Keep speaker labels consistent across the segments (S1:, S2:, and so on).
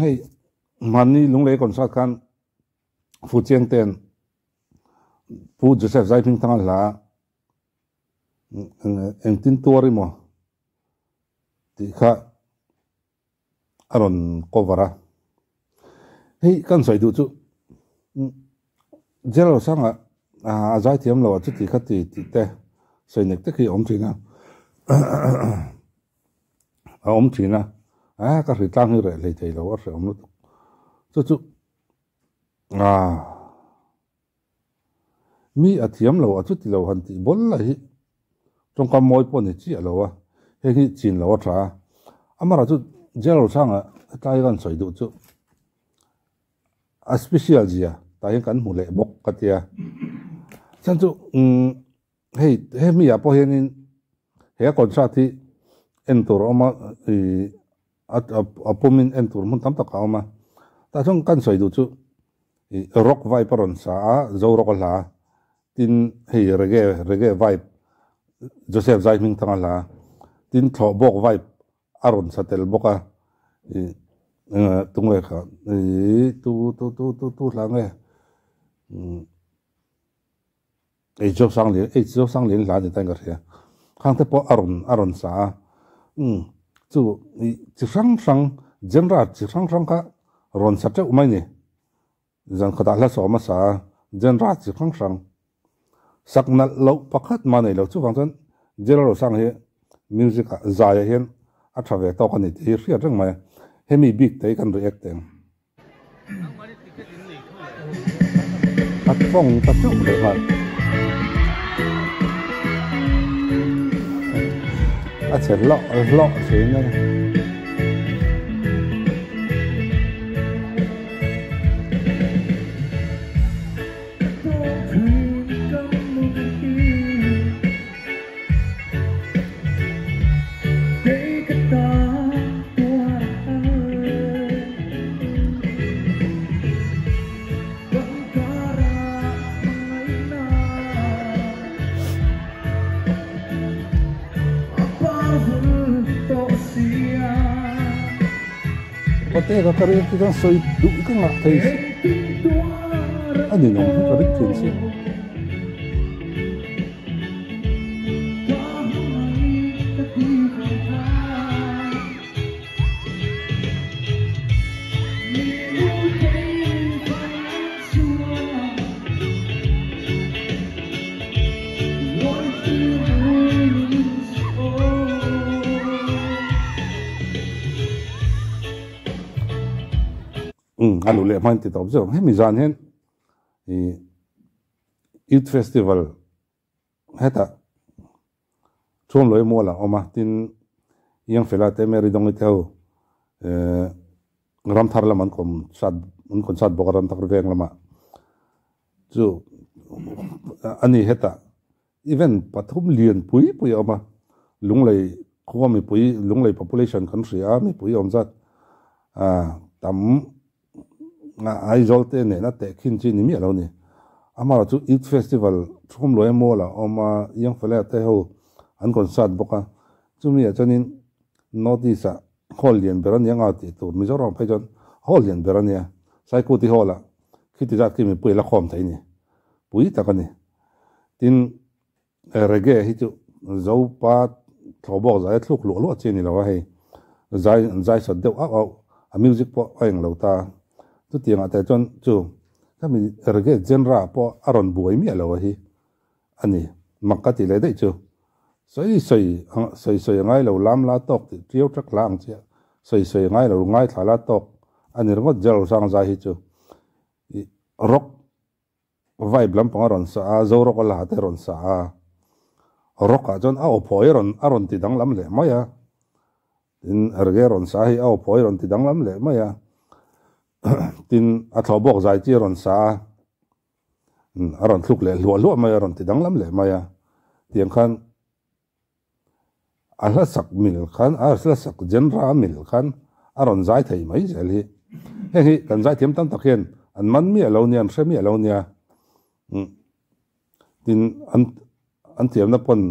S1: hay mani lung lei concert kan fu chiang ten pu Joseph Zai Ping tang la en tin tori mo ti kha aron kovara hey kan soi du chu jelo sanga a zai thiam lo chu ti kha ti te soi nek te khi om thina a om thina a ka ri tang hi re le thei lo a re om lu chu mi a thiam lo a chu ti lo han ti bol la hi trong kam moi pon chi a lo a he hi chin lo tha amara chu jelo sanga tai gan soi du chu a special zia tai kan mu le bok ka tia chan chu he mi a po henin he concert hi entur oma apumin entur mun tam tak oma ta chung kan soi du chu rock vibe ron sa zo rock la tin he reggae vibe Joseph Zai Ping tang la tin tho bok vibe aron satel boka tungwe kha tu la nge ei jo sang lin la de tang ga khang te po aron sa chu chi sang genera chi sang ka ron sa te umai ni zan khata la so ma sa genera chi sang sakna lo pakhat ma nei lo chu wang chan genera sang he music za ya hian a thave to kan ni hi ria reng mai hemi big te kan react teng at phong ta chu le ma a che lo che ne te ga kare ki kan soi du ka nga thei ani no ka rik thin si alu le man ti top zo he mi zan hen youth festival heta chom loi mo la oma tin yang fela te meri dong ithau ram thar la man kom sat bokaram thar veng lama chu ani heta even pathum lian pui oma lunglei khowami pui lunglei population country a mi pui omzat tam ai zolte ne na te khin chi ni mi alo ni amara chu youth festival thum loi mo la oma yang fela te ho an concert boka chu mi achanin notice hol lian beran yang ati tu mizoram phejon hol lian beran ya sai ku ti hola khiti jat ki mi pui la khom thai ni pui ta ka ni tin reggae hi chu zo pa thobok zai thluk lo che ni lo hei zai sa deu a music po aeng lo ta tu tiang ate chon chu kami reggae genre po aron buai mi alo hi ani makati le dei chu soi ngai lo lam la tok ti triu trak lang che soi ngai lo ngai thala tok ani rongot jal sang za hi chu rock vibe lam pang aron sa zo rock la te ron sa rock a chon a phoi aron ti dang lam le maya in reggae ron sa hi a phoi ron ti dang lam le maya tin a thobok zai chi ron sa aron thluk le lu mai aron ti dang lam le maya tiang khan ala sak mil khan ala sak genra mil khan aron zai thei mai zel hi he kan zai thiam tam takhen an man mi alo nia an mi alo nia tin an thiam na pon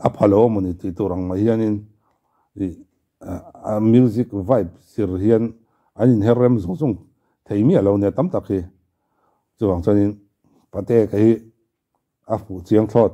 S1: apalo moni ti turang mai hianin music vibe sir hian anh in herem zung zung thấy mi lâu nè tắm tắc khi chú vàng cho nên bắt tê cái áp phụ chiang thọt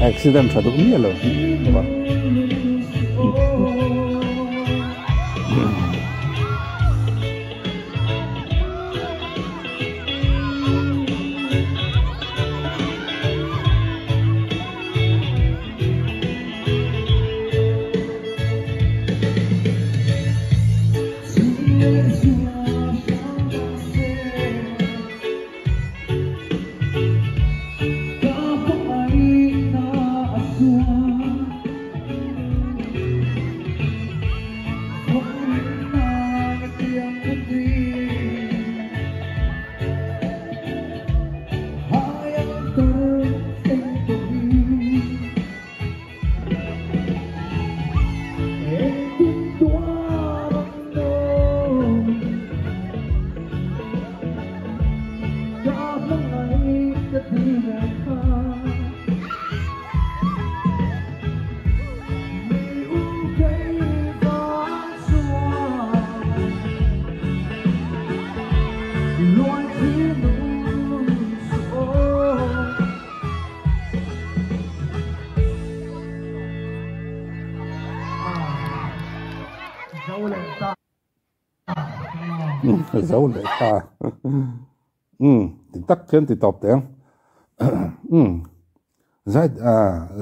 S1: accident sa duk mi lo ba dấu lệ ta thì tắc khiến thì tọp tiếng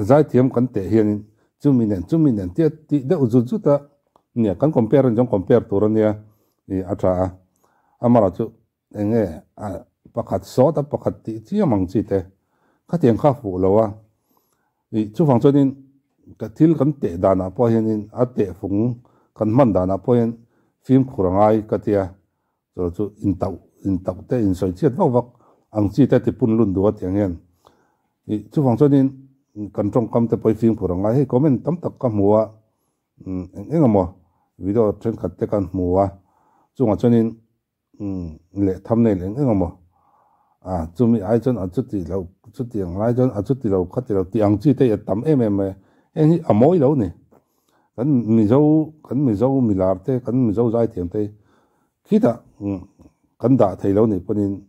S1: giải thiểm cần thể hiện chú mình nền tiết tí đeo rút rút ta nè cần compare trong compare tổ nè thì atra amara chú nghe pakat số ta pakat tí chỉ mang chỉ thế các tiếng khác phụ lâu thì chú phòng cho nên cái thiếu cần thể đàn à po hiện thể phụng cần man đàn à po hiện phim kurang ai cái tia rồi chú in tàu te in soi chiết vóc vóc ang chi te pun lun duat yang hen thì chú phòng cho nên cần trong cầm te poi phim kurang ai comment tam tak ka mua engam mo video trên khát te kan mua chú phòng cho nên lệ tham này engam mo chú mi ai chân chút tiền ai chân chút tiền lâu khát tiền lâu tiền chi te tam em anh amoi lâu nè kan mi dâu mi lar te kan mi dâu zai thiam te khi ta kan da thei lo ni panin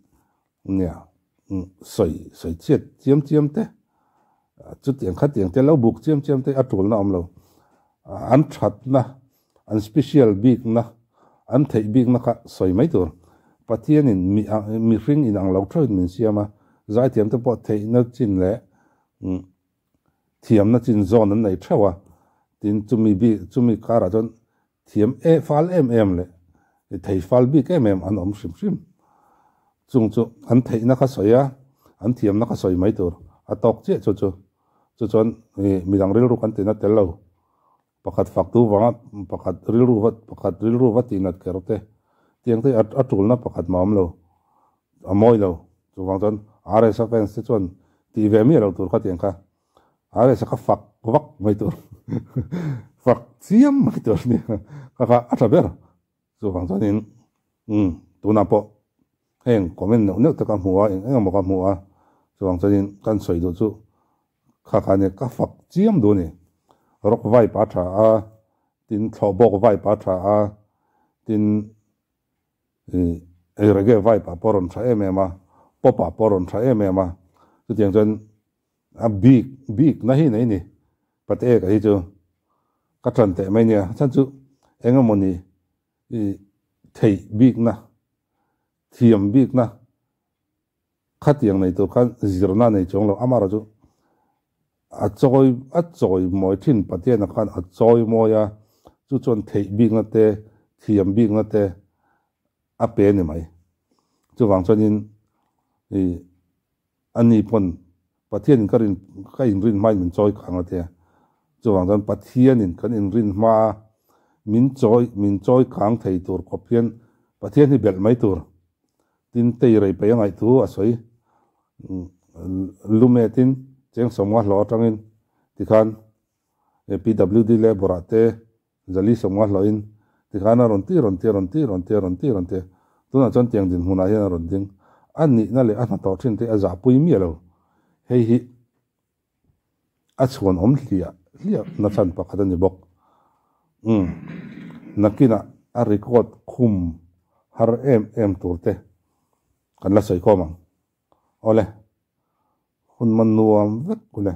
S1: nya soi chiết chiam te chút tiền khát tiền te lo buk chiam te atul na am lo an that na an special big na an thei big na ka soi mai tur pathian in mi ring in ang lo thoi min siama zai thiam te po thei na chin le thiam na chin zone an nei thawa tin chumi kara chon thiam fal le thei fal bi ke mem an om sim chung an thei na kha soya an thiam na kha soi mai tur atok che chu chon mi dang ril ru kan te na tel lo pakhat fak tu wanga pakhat ril ru wat in at kerote tiang te atul na pakhat mam lo amoi lo chu wang chon are sa fans te chon ti ve mi lo tur kha tiang kha are sa kha fak wak mai tur fak chiam mai tur ni kha ataber chú vàng cho nên tu na po heng comment no ta kam huwa en mo kam huwa chú vàng cho nên kan soi do chú kha ne ka fak chiam do ni rok vai pa tha tin tho bok vai pa tha tin rege vai pa poron tha ma popa poron tha ma chú tiang chen big na hi nei ni pate ka hi chu ka tran te mai nia chan chu engamoni thei big na thiam big na khát tiếng này tôi khát zirna này trong lo amara chu a choi moi thin patia na khan a choi mo ya chu chon thei big na te thiam bik na te a pe ni mai chu wang chuanin ani pon pathian ka in rin mai min choi khang ate chu wang chuan pathian in kan in rin ma min choi khang thei tur khopian pathian hi bel mai tur tin tei rei pe ngai tu a soi lume tin cheng somwa hlo tangin tikhan PWD le borate zali somwa hloin tikhana ronti tuna chon tiang din huna hian ron ding ani na le ana to thin te aza pui mi lo hei hi a chuan om hlia na chan pakhat ani bok nakina a record khum har em turte kan la soi komang ole hun man nuam vek kule